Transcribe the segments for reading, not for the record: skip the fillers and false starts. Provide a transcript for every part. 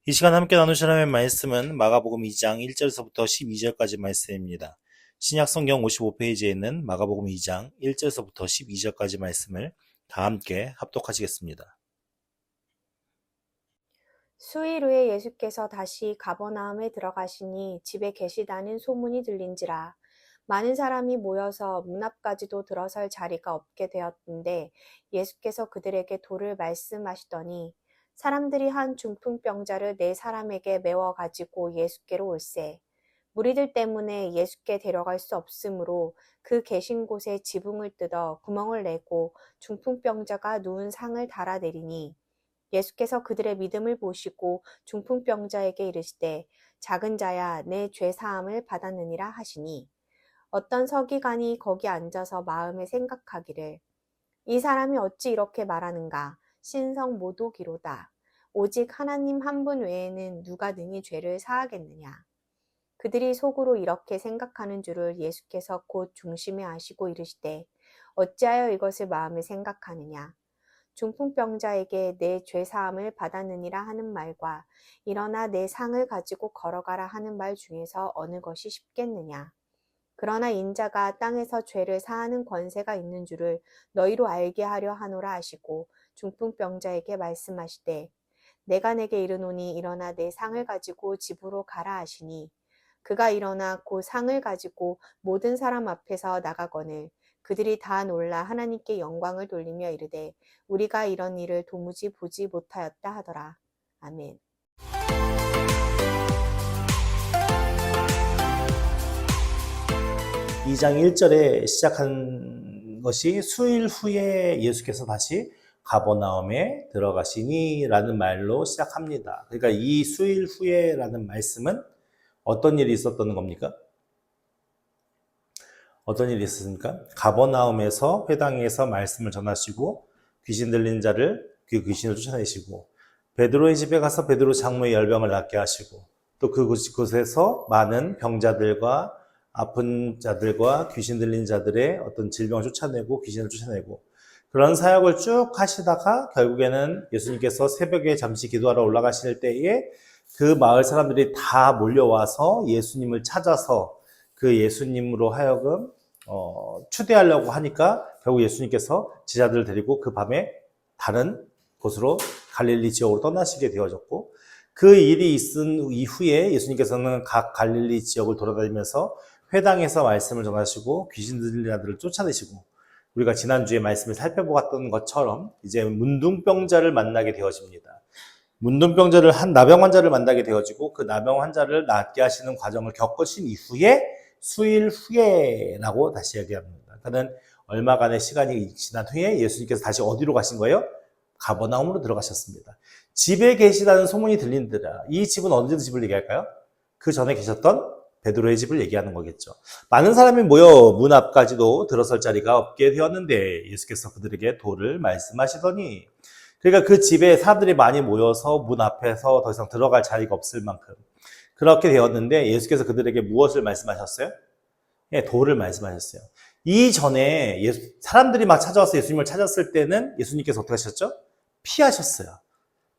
이 시간 함께 나누실 하나님의 말씀은 마가복음 2장 1절에서부터 12절까지 말씀입니다. 신약 성경 55페이지에 있는 마가복음 2장 1절에서부터 12절까지 말씀을 다 함께 합독하시겠습니다. 수일 후에 예수께서 다시 가버나움에 들어가시니 집에 계시다는 소문이 들린지라. 많은 사람이 모여서 문 앞까지도 들어설 자리가 없게 되었는데 예수께서 그들에게 도를 말씀하시더니 사람들이 한 중풍병자를 네 사람에게 메워 가지고 예수께로 올세. 무리들 때문에 예수께 데려갈 수 없으므로 그 계신 곳에 지붕을 뜯어 구멍을 내고 중풍병자가 누운 상을 달아내리니 예수께서 그들의 믿음을 보시고 중풍병자에게 이르시되 작은 자야 내 죄 사함을 받았느니라 하시니 어떤 서기관이 거기 앉아서 마음에 생각하기를 이 사람이 어찌 이렇게 말하는가 신성 모독이로다 오직 하나님 한 분 외에는 누가 능히 죄를 사하겠느냐. 그들이 속으로 이렇게 생각하는 줄을 예수께서 곧 중심에 아시고 이르시되 어찌하여 이것을 마음에 생각하느냐. 중풍병자에게 내 죄사함을 받았느니라 하는 말과 일어나 내 상을 가지고 걸어가라 하는 말 중에서 어느 것이 쉽겠느냐. 그러나 인자가 땅에서 죄를 사하는 권세가 있는 줄을 너희로 알게 하려 하노라 하시고 중풍병자에게 말씀하시되 내가 내게 이르노니 일어나 내 상을 가지고 집으로 가라 하시니 그가 일어나 그 상을 가지고 모든 사람 앞에서 나가거늘 그들이 다 놀라 하나님께 영광을 돌리며 이르되 우리가 이런 일을 도무지 보지 못하였다 하더라. 아멘. 이 장 1절에 시작한 것이 수일 후에 예수께서 다시 가버나움에 들어가시니 라는 말로 시작합니다. 그러니까 이 수일 후에 라는 말씀은 어떤 일이 있었던 겁니까? 어떤 일이 있었습니까? 가버나움에서 회당에서 말씀을 전하시고 귀신 들린 자를 그 귀신을 쫓아내시고 베드로의 집에 가서 베드로 장로의 열병을 낫게 하시고 또 그곳에서 많은 병자들과 아픈 자들과 귀신 들린 자들의 어떤 질병을 쫓아내고 귀신을 쫓아내고 그런 사역을 쭉 하시다가 결국에는 예수님께서 새벽에 잠시 기도하러 올라가실 때에 그 마을 사람들이 다 몰려와서 예수님을 찾아서 그 예수님으로 하여금 추대하려고 하니까 결국 예수님께서 제자들을 데리고 그 밤에 다른 곳으로 갈릴리 지역으로 떠나시게 되어졌고 그 일이 있은 이후에 예수님께서는 각 갈릴리 지역을 돌아다니면서 회당에서 말씀을 전하시고 귀신 들린 자들을 쫓아내시고 우리가 지난주에 말씀을 살펴보았던 것처럼 이제 문둥병자를 만나게 되어집니다. 문둥병자를 한 나병 환자를 만나게 되어지고 그 나병 환자를 낫게 하시는 과정을 겪으신 이후에 수일 후에라고 다시 얘기합니다. 그러니까 얼마간의 시간이 지난 후에 예수님께서 다시 어디로 가신 거예요? 가버나움으로 들어가셨습니다. 집에 계시다는 소문이 들린더라. 이 집은 언제 집을 얘기할까요? 그 전에 계셨던 베드로의 집을 얘기하는 거겠죠. 많은 사람이 모여 문 앞까지도 들어설 자리가 없게 되었는데 예수께서 그들에게 도를 말씀하시더니 그러니까 그 집에 사람들이 많이 모여서 문 앞에서 더 이상 들어갈 자리가 없을 만큼 그렇게 되었는데 예수께서 그들에게 무엇을 말씀하셨어요? 예, 도를 말씀하셨어요. 이전에 사람들이 막 찾아와서 예수님을 찾았을 때는 예수님께서 어떻게 하셨죠? 피하셨어요.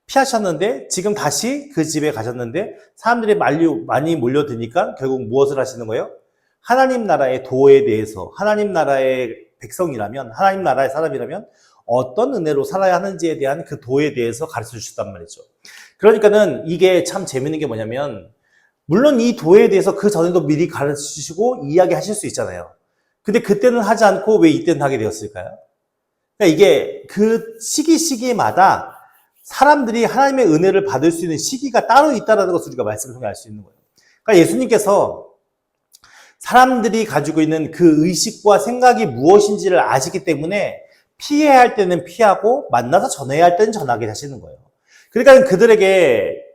피하셨는데 지금 다시 그 집에 가셨는데 사람들이 많이 몰려드니까 결국 무엇을 하시는 거예요? 하나님 나라의 도에 대해서 하나님 나라의 백성이라면 하나님 나라의 사람이라면 어떤 은혜로 살아야 하는지에 대한 그 도에 대해서 가르쳐 주셨단 말이죠. 그러니까는 이게 참 재밌는 게 뭐냐면 물론 이 도에 대해서 그 전에도 미리 가르쳐 주시고 이야기하실 수 있잖아요. 근데 그때는 하지 않고 왜 이때는 하게 되었을까요? 그러니까 이게 그 시기마다 사람들이 하나님의 은혜를 받을 수 있는 시기가 따로 있다는 것을 우리가 말씀을 통해 알 수 있는 거예요. 그러니까 예수님께서 사람들이 가지고 있는 그 의식과 생각이 무엇인지를 아시기 때문에 피해야 할 때는 피하고 만나서 전해야 할 때는 전하게 하시는 거예요. 그러니까 그들에게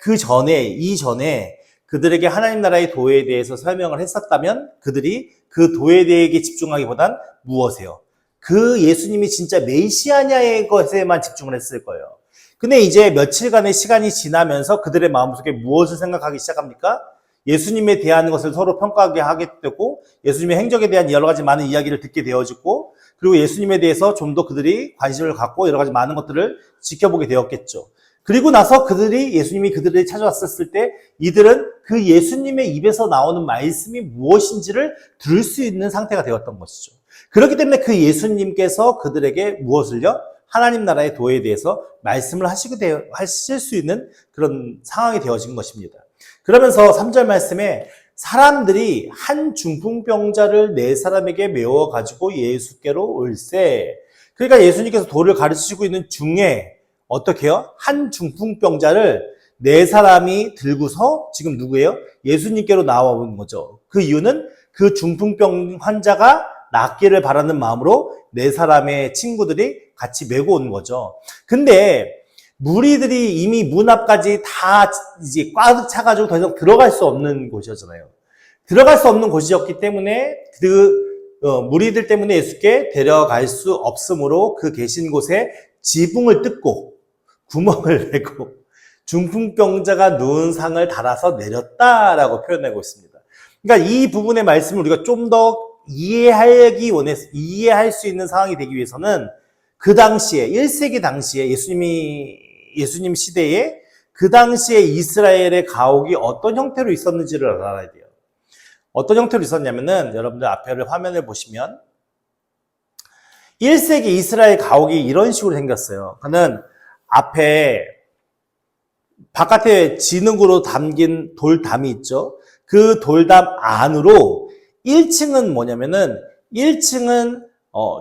이전에 그들에게 하나님 나라의 도에 대해서 설명을 했었다면 그들이 그 도에 대해 집중하기보단 무엇이에요? 그 예수님이 진짜 메시아냐의 것에만 집중을 했을 거예요. 근데 이제 며칠간의 시간이 지나면서 그들의 마음속에 무엇을 생각하기 시작합니까? 예수님에 대한 것을 서로 평가하게 하게 되고 예수님의 행적에 대한 여러 가지 많은 이야기를 듣게 되어지고 그리고 예수님에 대해서 좀 더 그들이 관심을 갖고 여러 가지 많은 것들을 지켜보게 되었겠죠. 그리고 나서 예수님이 그들을 찾아왔었을 때 이들은 그 예수님의 입에서 나오는 말씀이 무엇인지를 들을 수 있는 상태가 되었던 것이죠. 그렇기 때문에 그 예수님께서 그들에게 무엇을요? 하나님 나라의 도에 대해서 말씀을 하실 수 있는 그런 상황이 되어진 것입니다. 그러면서 3절 말씀에 사람들이 한 중풍병자를 네 사람에게 메워 가지고 예수께로 올세. 그러니까 예수님께서 도를 가르치시고 있는 중에 어떻게 해요? 한 중풍병자를 네 사람이 들고서 지금 누구예요? 예수님께로 나와온 거죠. 그 이유는 그 중풍병 환자가 낫기를 바라는 마음으로 네 사람의 친구들이 같이 메고 온 거죠. 근데 무리들이 이미 문 앞까지 다 이제 꽉 차가지고 더 이상 들어갈 수 없는 곳이었잖아요. 들어갈 수 없는 곳이었기 때문에 무리들 때문에 예수께 데려갈 수 없으므로 그 계신 곳에 지붕을 뜯고 구멍을 내고 중풍병자가 누운 상을 달아서 내렸다라고 표현하고 있습니다. 그러니까 이 부분의 말씀을 우리가 좀 더 이해할 수 있는 상황이 되기 위해서는 그 당시에 1세기 당시에 예수님 시대에 그 당시에 이스라엘의 가옥이 어떤 형태로 있었는지를 알아야 돼요. 어떤 형태로 있었냐면은 여러분들 앞에 화면을 보시면 1세기 이스라엘 가옥이 이런 식으로 생겼어요. 그는 앞에 바깥에 진흙으로 담긴 돌담이 있죠. 그 돌담 안으로 1층은 뭐냐면은 1층은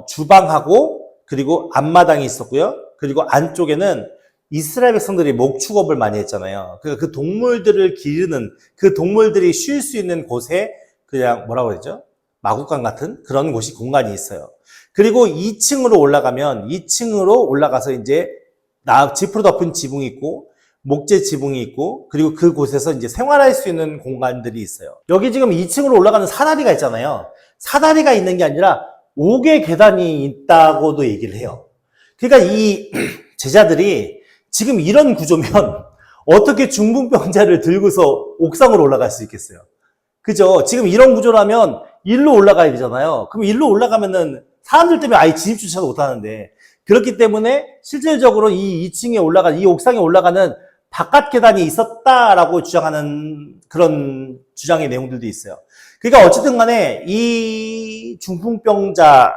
주방하고 그리고 앞마당이 있었고요. 그리고 안쪽에는 이스라엘 백성들이 목축업을 많이 했잖아요. 그 동물들을 기르는 그 동물들이 쉴 수 있는 곳에 그냥 뭐라고 그러죠? 마구간 같은 그런 공간이 있어요. 그리고 2층으로 올라가서 이제 지프로 덮은 지붕이 있고 목재 지붕이 있고 그리고 그곳에서 이제 생활할 수 있는 공간들이 있어요. 여기 지금 2층으로 올라가는 사다리가 있잖아요. 사다리가 있는 게 아니라 5개 계단이 있다고도 얘기를 해요. 그러니까 이 제자들이 지금 이런 구조면 어떻게 중풍병자를 들고서 옥상으로 올라갈 수 있겠어요? 그죠? 지금 이런 구조라면 일로 올라가야 되잖아요. 그럼 일로 올라가면은 사람들 때문에 아예 진입조차도 못하는데 그렇기 때문에 실질적으로 이 옥상에 올라가는 바깥 계단이 있었다라고 주장하는 그런 주장의 내용들도 있어요. 그러니까 어쨌든 간에 이 중풍병자를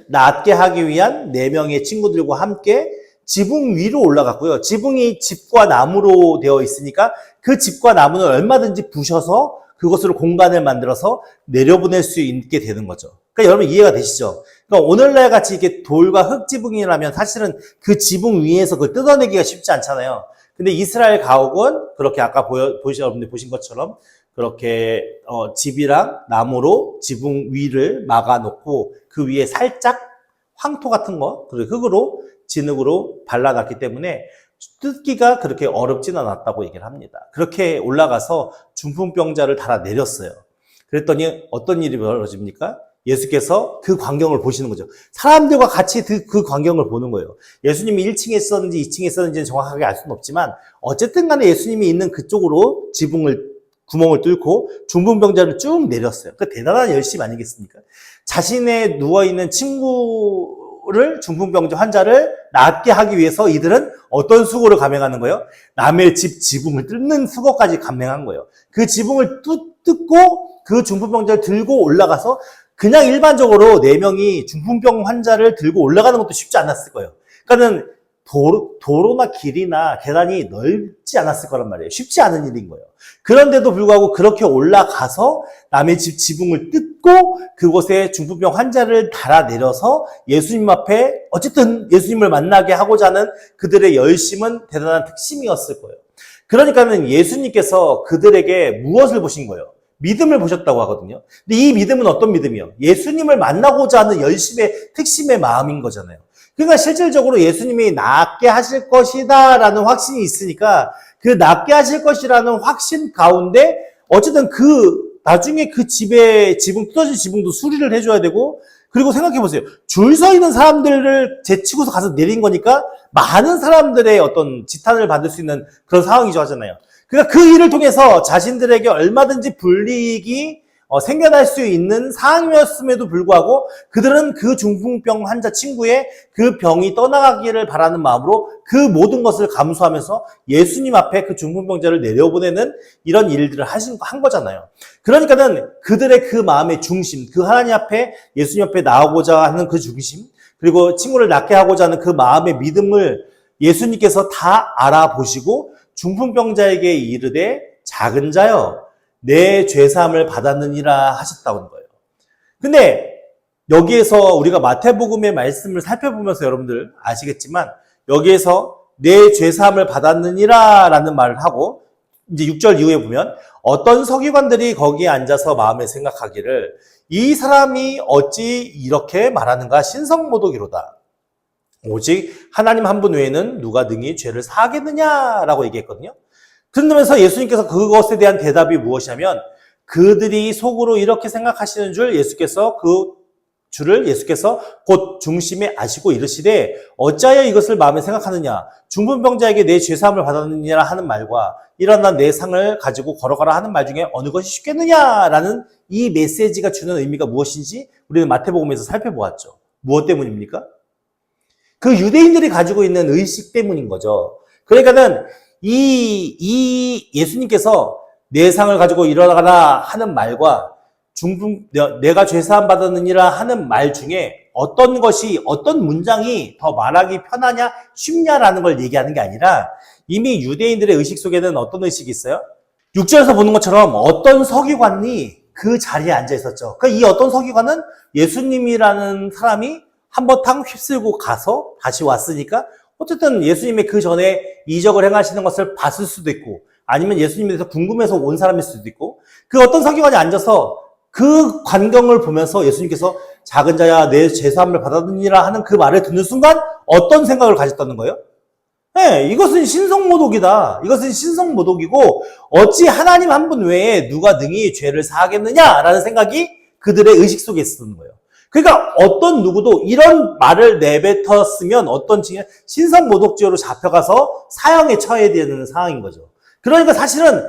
낫게 하기 위한 4명의 친구들과 함께 지붕 위로 올라갔고요. 지붕이 집과 나무로 되어 있으니까 그 집과 나무는 얼마든지 부셔서 그것으로 공간을 만들어서 내려보낼 수 있게 되는 거죠. 그러니까 여러분 이해가 되시죠? 그러니까 오늘날 같이 이렇게 돌과 흙 지붕이라면 사실은 그 지붕 위에서 그걸 뜯어내기가 쉽지 않잖아요. 근데 이스라엘 가옥은 그렇게 아까 여러분들 보신 것처럼 그렇게 집이랑 나무로 지붕 위를 막아놓고 그 위에 살짝 황토 같은 거, 그리고 흙으로 진흙으로 발라놨기 때문에 뜯기가 그렇게 어렵진 않았다고 얘기를 합니다. 그렇게 올라가서 중풍병자를 달아내렸어요. 그랬더니 어떤 일이 벌어집니까? 예수께서 그 광경을 보시는 거죠. 사람들과 같이 그 광경을 보는 거예요. 예수님이 1층에 있었는지 2층에 있었는지는 정확하게 알 수는 없지만 어쨌든 간에 예수님이 있는 그쪽으로 구멍을 뚫고 중풍병자를 쭉 내렸어요. 그 대단한 열심 아니겠습니까? 자신의 누워있는 중풍병자 환자를 낫게 하기 위해서 이들은 어떤 수고를 감행하는 거예요? 남의 집 지붕을 뚫는 수고까지 감행한 거예요. 그 지붕을 뜯고 그 중풍병자를 들고 올라가서 그냥 일반적으로 4명이 중풍병 환자를 들고 올라가는 것도 쉽지 않았을 거예요. 그러니까는 도로나 길이나 계단이 넓지 않았을 거란 말이에요. 쉽지 않은 일인 거예요. 그런데도 불구하고 그렇게 올라가서 남의 집 지붕을 뜯고 그곳에 중풍병 환자를 달아내려서 예수님 앞에 어쨌든 예수님을 만나게 하고자 하는 그들의 열심은 대단한 특심이었을 거예요. 그러니까는 예수님께서 그들에게 무엇을 보신 거예요? 믿음을 보셨다고 하거든요. 근데 이 믿음은 어떤 믿음이요? 예수님을 만나고자 하는 열심의 특심의 마음인 거잖아요. 그러니까 실질적으로 예수님이 낫게 하실 것이다 라는 확신이 있으니까 그 낫게 하실 것이라는 확신 가운데 어쨌든 나중에 그 지붕 뜯어진 지붕도 수리를 해줘야 되고 그리고 생각해보세요. 줄 서 있는 사람들을 제치고서 가서 내린 거니까 많은 사람들의 어떤 지탄을 받을 수 있는 그런 상황이죠 하잖아요. 그러니까 그 일을 통해서 자신들에게 얼마든지 불이익이 생겨날 수 있는 상황이었음에도 불구하고 그들은 그 중풍병 환자 친구의 그 병이 떠나가기를 바라는 마음으로 그 모든 것을 감수하면서 예수님 앞에 그 중풍병자를 내려보내는 이런 일들을 한 거잖아요. 그러니까는 그들의 그 마음의 중심, 그 하나님 앞에 예수님 앞에 나오고자 하는 그 중심, 그리고 친구를 낫게 하고자 하는 그 마음의 믿음을 예수님께서 다 알아보시고 중풍병자에게 이르되 작은 자여 내 죄사함을 받았느니라 하셨다는 거예요. 근데 여기에서 우리가 마태복음의 말씀을 살펴보면서 여러분들 아시겠지만 여기에서 내 죄사함을 받았느니라 라는 말을 하고 이제 6절 이후에 보면 어떤 서기관들이 거기에 앉아서 마음에 생각하기를 이 사람이 어찌 이렇게 말하는가 신성모독이로다. 오직 하나님 한 분 외에는 누가 능히 죄를 사하겠느냐라고 얘기했거든요. 그러면서 예수님께서 그것에 대한 대답이 무엇이냐면 그들이 속으로 이렇게 생각하시는 줄 예수께서 곧 중심에 아시고 이르시되 어찌하여 이것을 마음에 생각하느냐 중풍병자에게 내 죄사함을 받았느니라 하는 말과 일어나 내 상을 가지고 걸어가라 하는 말 중에 어느 것이 쉽겠느냐라는 이 메시지가 주는 의미가 무엇인지 우리는 마태복음에서 살펴보았죠. 무엇 때문입니까? 그 유대인들이 가지고 있는 의식 때문인 거죠. 그러니까는 이 예수님께서 내 상을 가지고 일어나가라 하는 말과 내가 죄사함 받았느니라 하는 말 중에 어떤 문장이 더 말하기 편하냐 쉽냐라는 걸 얘기하는 게 아니라 이미 유대인들의 의식 속에는 어떤 의식이 있어요? 6절에서 보는 것처럼 어떤 서기관이 그 자리에 앉아 있었죠. 그러니까 이 어떤 서기관은 예수님이라는 사람이 한번 탕 휩쓸고 가서 다시 왔으니까 어쨌든 예수님의 그 전에 이적을 행하시는 것을 봤을 수도 있고 아니면 예수님에 대해서 궁금해서 온 사람일 수도 있고 그 어떤 서기관이 앉아서 그 광경을 보면서 예수님께서 작은 자야 내 죄사함을 받았느니라 하는 그 말을 듣는 순간 어떤 생각을 가졌다는 거예요? 네, 이것은 신성모독이다. 이것은 신성모독이고 어찌 하나님 한 분 외에 누가 능히 죄를 사하겠느냐라는 생각이 그들의 의식 속에 있었던 거예요. 그러니까 어떤 누구도 이런 말을 내뱉었으면 어떤 신성모독죄로 잡혀가서 사형에 처해야 되는 상황인 거죠. 그러니까 사실은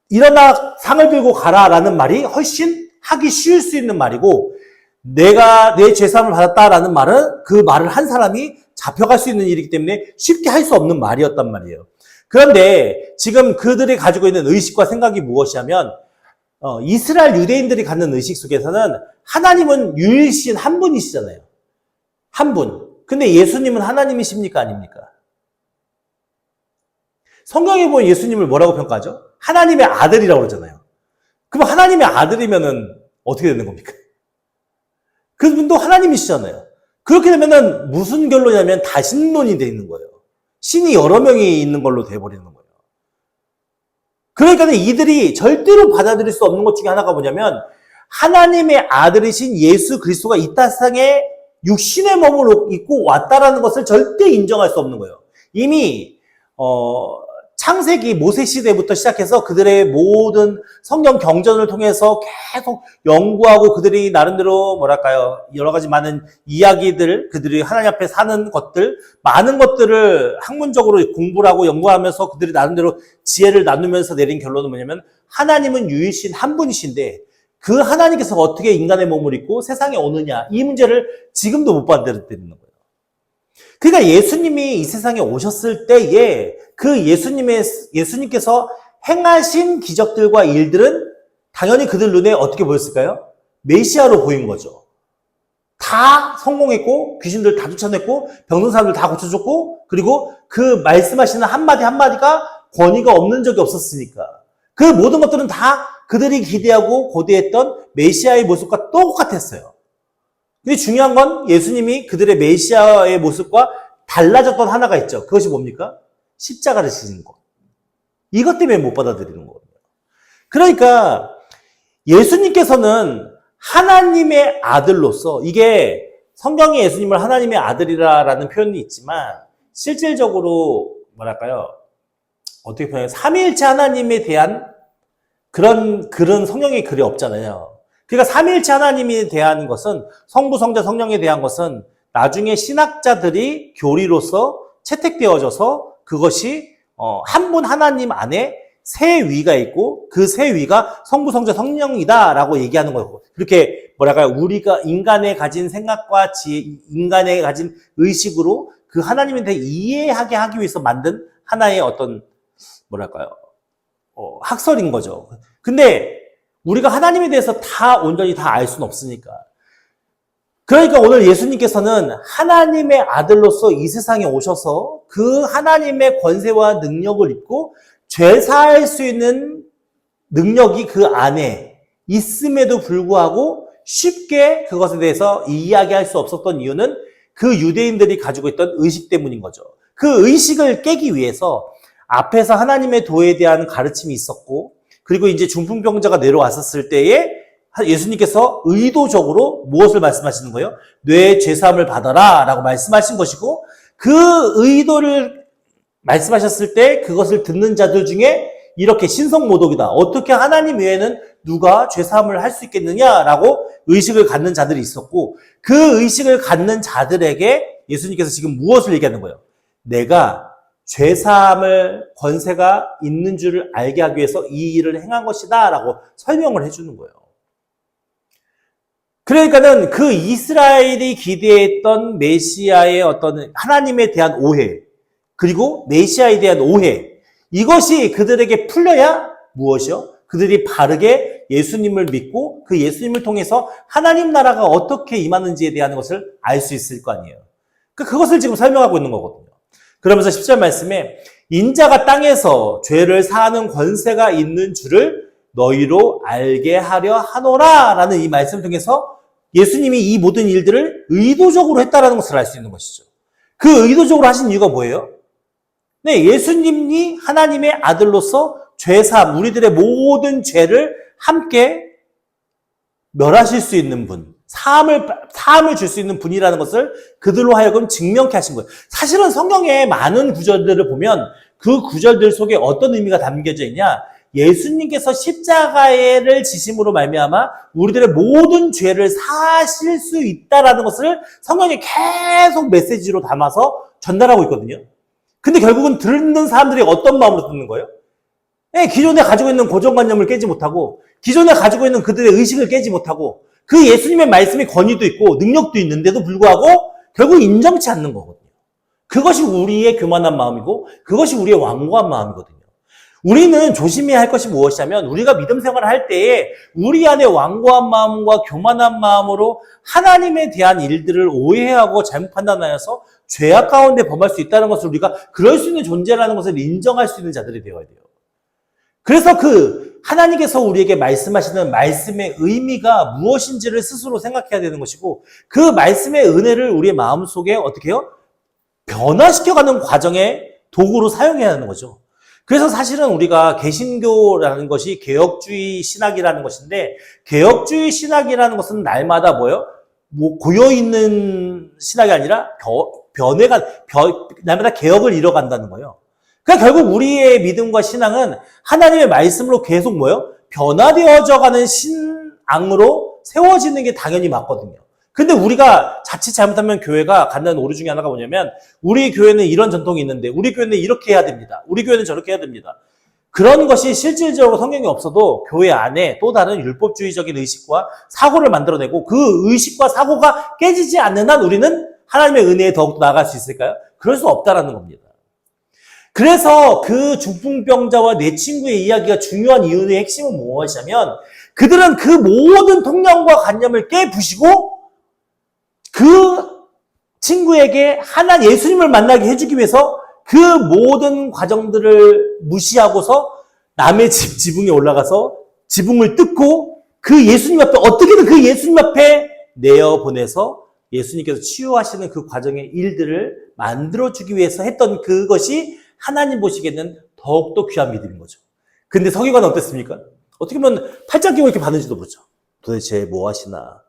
일어나 상을 들고 가라라는 말이 훨씬 하기 쉬울 수 있는 말이고 내가 내 죄사함을 받았다라는 말은 그 말을 한 사람이 잡혀갈 수 있는 일이기 때문에 쉽게 할 수 없는 말이었단 말이에요. 그런데 지금 그들이 가지고 있는 의식과 생각이 무엇이냐면 이스라엘 유대인들이 갖는 의식 속에서는 하나님은 유일신 한 분이시잖아요. 한 분. 근데 예수님은 하나님이십니까? 아닙니까? 성경에 보면 예수님을 뭐라고 평가하죠? 하나님의 아들이라고 그러잖아요. 그럼 하나님의 아들이면은 어떻게 되는 겁니까? 그분도 하나님이시잖아요. 그렇게 되면은 무슨 결론이냐면 다신론이 돼 있는 거예요. 신이 여러 명이 있는 걸로 돼버리는 거예요. 그러니까 이들이 절대로 받아들일 수 없는 것 중에 하나가 뭐냐면 하나님의 아들이신 예수 그리스도가 이 땅에 육신의 몸을 입고 왔다라는 것을 절대 인정할 수 없는 거예요. 이미 창세기 모세 시대부터 시작해서 그들의 모든 성경 경전을 통해서 계속 연구하고 그들이 나름대로 여러 가지 많은 이야기들, 그들이 하나님 앞에 사는 것들, 많은 것들을 학문적으로 공부를 하고 연구하면서 그들이 나름대로 지혜를 나누면서 내린 결론은 뭐냐면 하나님은 유일신 한 분이신데 그 하나님께서 어떻게 인간의 몸을 입고 세상에 오느냐 이 문제를 지금도 못 받아들이는 거예요. 그러니까 예수님이 이 세상에 오셨을 때에 그 예수님께서 행하신 기적들과 일들은 당연히 그들 눈에 어떻게 보였을까요? 메시아로 보인 거죠. 다 성공했고 귀신들 다 쫓아냈고 병든 사람들 다 고쳐줬고 그리고 그 말씀하시는 한마디 한마디가 권위가 없는 적이 없었으니까 그 모든 것들은 다 그들이 기대하고 고대했던 메시아의 모습과 똑같았어요. 근데 중요한 건 예수님이 그들의 메시아의 모습과 달라졌던 하나가 있죠. 그것이 뭡니까? 십자가를 지는 것. 이것 때문에 못 받아들이는 거거든요. 그러니까 예수님께서는 하나님의 아들로서 이게 성경에 예수님을 하나님의 아들이라는 표현이 있지만 실질적으로 어떻게 표현해요? 삼위일체 하나님에 대한 그런 성경의 글이 없잖아요. 그러니까 삼위일체 하나님에 대한 것은 성부, 성자, 성령에 대한 것은 나중에 신학자들이 교리로서 채택되어져서 그것이 한 분 하나님 안에 세 위가 있고 그 세 위가 성부, 성자, 성령이다라고 얘기하는 거고 그렇게 뭐랄까요? 우리가 인간의 가진 생각과 지혜, 인간의 가진 의식으로 그 하나님에 대해 이해하게 하기 위해서 만든 하나의 어떤 뭐랄까요? 학설인 거죠. 근데 우리가 하나님에 대해서 다 온전히 다 알 수는 없으니까. 그러니까 오늘 예수님께서는 하나님의 아들로서 이 세상에 오셔서 그 하나님의 권세와 능력을 입고 죄 사할 수 있는 능력이 그 안에 있음에도 불구하고 쉽게 그것에 대해서 이야기할 수 없었던 이유는 그 유대인들이 가지고 있던 의식 때문인 거죠. 그 의식을 깨기 위해서 앞에서 하나님의 도에 대한 가르침이 있었고 그리고 이제 중풍병자가 내려왔었을 때에 예수님께서 의도적으로 무엇을 말씀하시는 거예요? 뇌 죄사함을 받아라 라고 말씀하신 것이고 그 의도를 말씀하셨을 때 그것을 듣는 자들 중에 이렇게 신성모독이다. 어떻게 하나님 외에는 누가 죄사함을 할 수 있겠느냐라고 의식을 갖는 자들이 있었고 그 의식을 갖는 자들에게 예수님께서 지금 무엇을 얘기하는 거예요? 내가 죄사함을 권세가 있는 줄을 알게 하기 위해서 이 일을 행한 것이다 라고 설명을 해주는 거예요. 그러니까는 그 이스라엘이 기대했던 메시아의 어떤 하나님에 대한 오해 그리고 메시아에 대한 오해 이것이 그들에게 풀려야 무엇이요? 그들이 바르게 예수님을 믿고 그 예수님을 통해서 하나님 나라가 어떻게 임하는지에 대한 것을 알 수 있을 거 아니에요. 그것을 지금 설명하고 있는 거거든요. 그러면서 10절 말씀에 인자가 땅에서 죄를 사하는 권세가 있는 줄을 너희로 알게 하려 하노라 라는 이 말씀을 통해서 예수님이 이 모든 일들을 의도적으로 했다라는 것을 알 수 있는 것이죠. 그 의도적으로 하신 이유가 뭐예요? 네, 예수님이 하나님의 아들로서 죄사함, 우리들의 모든 죄를 함께 멸하실 수 있는 분, 사함을 줄 수 있는 분이라는 것을 그들로 하여금 증명케 하신 거예요. 사실은 성경의 많은 구절들을 보면 그 구절들 속에 어떤 의미가 담겨져 있냐? 예수님께서 십자가를 지심으로 말미암아 우리들의 모든 죄를 사실 수 있다라는 것을 성경에 계속 메시지로 담아서 전달하고 있거든요. 근데 결국은 듣는 사람들이 어떤 마음으로 듣는 거예요? 네, 기존에 가지고 있는 고정관념을 깨지 못하고 기존에 가지고 있는 그들의 의식을 깨지 못하고 그 예수님의 말씀의 권위도 있고 능력도 있는데도 불구하고 결국 인정치 않는 거거든요. 그것이 우리의 교만한 마음이고 그것이 우리의 완고한 마음이거든요. 우리는 조심해야 할 것이 무엇이냐면 우리가 믿음 생활을 할 때에 우리 안에 완고한 마음과 교만한 마음으로 하나님에 대한 일들을 오해하고 잘못 판단하여서 죄악 가운데 범할 수 있다는 것을 우리가 그럴 수 있는 존재라는 것을 인정할 수 있는 자들이 되어야 돼요. 그래서 그 하나님께서 우리에게 말씀하시는 말씀의 의미가 무엇인지를 스스로 생각해야 되는 것이고 그 말씀의 은혜를 우리의 마음속에 어떻게 해요? 변화시켜가는 과정의 도구로 사용해야 하는 거죠. 그래서 사실은 우리가 개신교라는 것이 개혁주의 신학이라는 것인데 개혁주의 신학이라는 것은 날마다 뭐예요? 고여있는 신학이 아니라 날마다 개혁을 이뤄간다는 거예요. 그러니까 결국 우리의 믿음과 신앙은 하나님의 말씀으로 계속 뭐예요? 변화되어져가는 신앙으로 세워지는 게 당연히 맞거든요. 근데 우리가 자칫 잘못하면 교회가 갖는 오류 중에 하나가 뭐냐면 우리 교회는 이런 전통이 있는데 우리 교회는 이렇게 해야 됩니다. 우리 교회는 저렇게 해야 됩니다. 그런 것이 실질적으로 성경이 없어도 교회 안에 또 다른 율법주의적인 의식과 사고를 만들어내고 그 의식과 사고가 깨지지 않는 한 우리는 하나님의 은혜에 더욱더 나아갈 수 있을까요? 그럴 수 없다라는 겁니다. 그래서 그 중풍병자와 내 친구의 이야기가 중요한 이유의 핵심은 무엇이냐면 그들은 그 모든 통념과 관념을 깨부시고 그 친구에게 예수님을 만나게 해주기 위해서 그 모든 과정들을 무시하고서 남의 지붕에 올라가서 지붕을 뜯고 그 예수님 앞에 어떻게든 그 예수님 앞에 내어보내서 예수님께서 치유하시는 그 과정의 일들을 만들어주기 위해서 했던 그것이 하나님 보시기에는 더욱더 귀한 믿음인 거죠. 근데 서기관은 어땠습니까? 어떻게 보면 팔짱 끼고 이렇게 받는지도 모르죠. 도대체 뭐 하시나?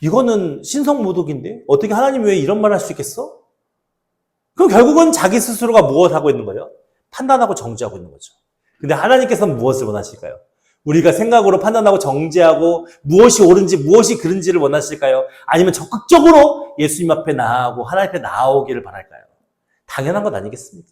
이거는 신성모독인데 어떻게 하나님 왜 이런 말 할 수 있겠어? 그럼 결국은 자기 스스로가 무엇을 하고 있는 거예요? 판단하고 정죄하고 있는 거죠. 근데 하나님께서는 무엇을 원하실까요? 우리가 생각으로 판단하고 정죄하고 무엇이 옳은지 무엇이 그른지를 원하실까요? 아니면 적극적으로 예수님 앞에 나아가고 하나님 앞에 나아오기를 바랄까요? 당연한 것 아니겠습니까?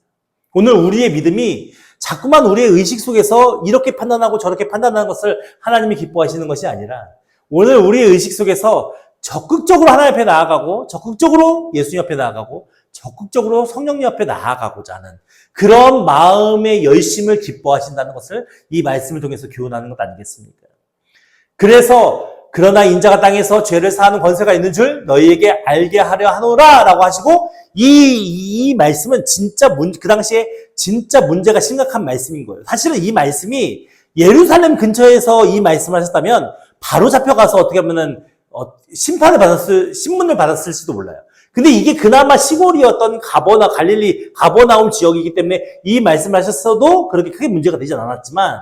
오늘 우리의 믿음이 자꾸만 우리의 의식 속에서 이렇게 판단하고 저렇게 판단하는 것을 하나님이 기뻐하시는 것이 아니라 오늘 우리의 의식 속에서 적극적으로 하나님 앞에 나아가고 적극적으로 예수님 앞에 나아가고 적극적으로 성령님 앞에 나아가고자 하는 그런 마음의 열심을 기뻐하신다는 것을 이 말씀을 통해서 교훈하는 것 아니겠습니까? 그래서 그러나 인자가 땅에서 죄를 사하는 권세가 있는 줄 너희에게 알게 하려 하노라 라고 하시고 이 말씀은 그 당시에 진짜 문제가 심각한 말씀인 거예요. 사실은 이 말씀이 예루살렘 근처에서 이 말씀을 하셨다면 바로 잡혀가서 어떻게 보면은 신문을 받았을지도 몰라요. 근데 이게 그나마 시골이었던 갈릴리 가버나움 지역이기 때문에 이 말씀을 하셨어도 그렇게 크게 문제가 되지 않았지만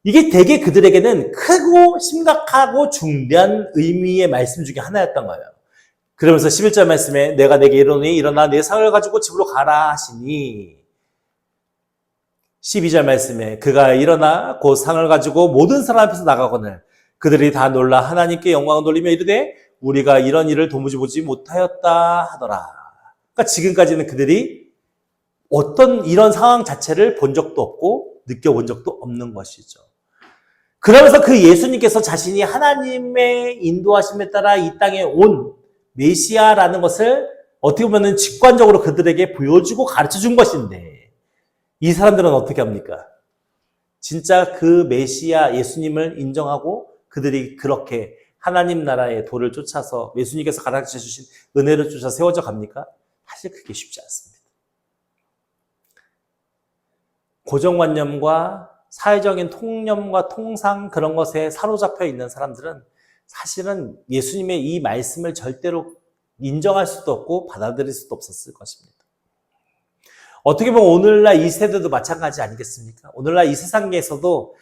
이게 되게 그들에게는 크고 심각하고 중대한 의미의 말씀 중에 하나였던 거예요. 그러면서 11절 말씀에 내가 내게 이르노니 일어나 내 상을 가지고 집으로 가라 하시니 12절 말씀에 그가 일어나 곧 상을 가지고 모든 사람 앞에서 나가거늘 그들이 다 놀라 하나님께 영광을 돌리며 이르되 우리가 이런 일을 도무지 보지 못하였다 하더라. 그러니까 지금까지는 그들이 어떤 이런 상황 자체를 본 적도 없고 느껴본 적도 없는 것이죠. 그러면서 그 예수님께서 자신이 하나님의 인도하심에 따라 이 땅에 온 메시아라는 것을 어떻게 보면 직관적으로 그들에게 보여주고 가르쳐 준 것인데 이 사람들은 어떻게 합니까? 진짜 그 메시아 예수님을 인정하고 그들이 그렇게 하나님 나라의 도를 쫓아서 예수님께서 가르쳐 주신 은혜를 쫓아 세워져 갑니까? 사실 그게 쉽지 않습니다. 고정관념과 사회적인 통념과 통상 그런 것에 사로잡혀 있는 사람들은 사실은 예수님의 이 말씀을 절대로 인정할 수도 없고 받아들일 수도 없었을 것입니다. 어떻게 보면 오늘날 이 세대도 마찬가지 아니겠습니까? 오늘날 이 세상에서도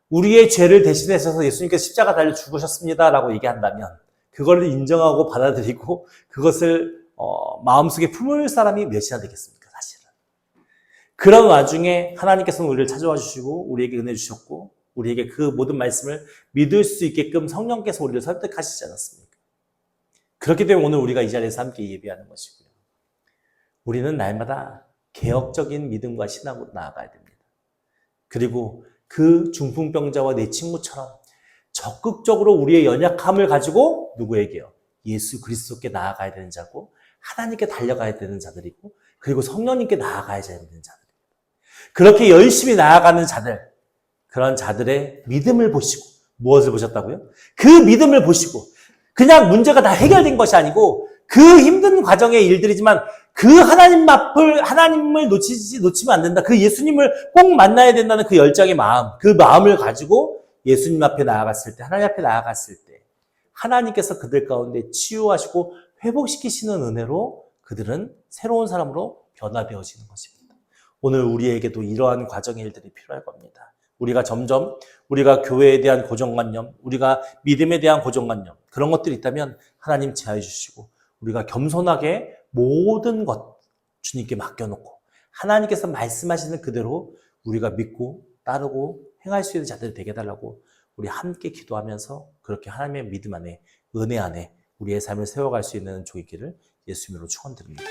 우리의 죄를 대신해서 예수님께서 십자가 달려 죽으셨습니다 라고 얘기한다면 그걸 인정하고 받아들이고 그것을 마음속에 품을 사람이 몇이나 되겠습니까? 사실은. 그런 와중에 하나님께서는 우리를 찾아와 주시고 우리에게 은혜 주셨고 우리에게 그 모든 말씀을 믿을 수 있게끔 성령께서 우리를 설득하시지 않았습니까? 그렇기 때문에 오늘 우리가 이 자리에서 함께 예배하는 것이고요. 우리는 날마다 개혁적인 믿음과 신앙으로 나아가야 됩니다. 그리고 그 중풍병자와 내 친구처럼 적극적으로 우리의 연약함을 가지고 누구에게요? 예수 그리스도께 나아가야 되는 자고 하나님께 달려가야 되는 자들이고 그리고 성령님께 나아가야 되는 자들입니다. 그렇게 열심히 나아가는 자들, 그런 자들의 믿음을 보시고 무엇을 보셨다고요? 그 믿음을 보시고 그냥 문제가 다 해결된 것이 아니고 그 힘든 과정의 일들이지만 그 하나님을 놓치면 안 된다. 그 예수님을 꼭 만나야 된다는 그 열정의 마음, 그 마음을 가지고 예수님 앞에 나아갔을 때, 하나님 앞에 나아갔을 때 하나님께서 그들 가운데 치유하시고 회복시키시는 은혜로 그들은 새로운 사람으로 변화되어지는 것입니다. 오늘 우리에게도 이러한 과정의 일들이 필요할 겁니다. 우리가 점점 우리가 교회에 대한 고정관념, 우리가 믿음에 대한 고정관념 그런 것들이 있다면 하나님 제하해 주시고 우리가 겸손하게 모든 것 주님께 맡겨놓고 하나님께서 말씀하시는 그대로 우리가 믿고 따르고 행할 수 있는 자들이 되게 해달라고 우리 함께 기도하면서 그렇게 하나님의 믿음 안에 은혜 안에 우리의 삶을 세워갈 수 있는 족이기를 예수 이름으로 축원드립니다.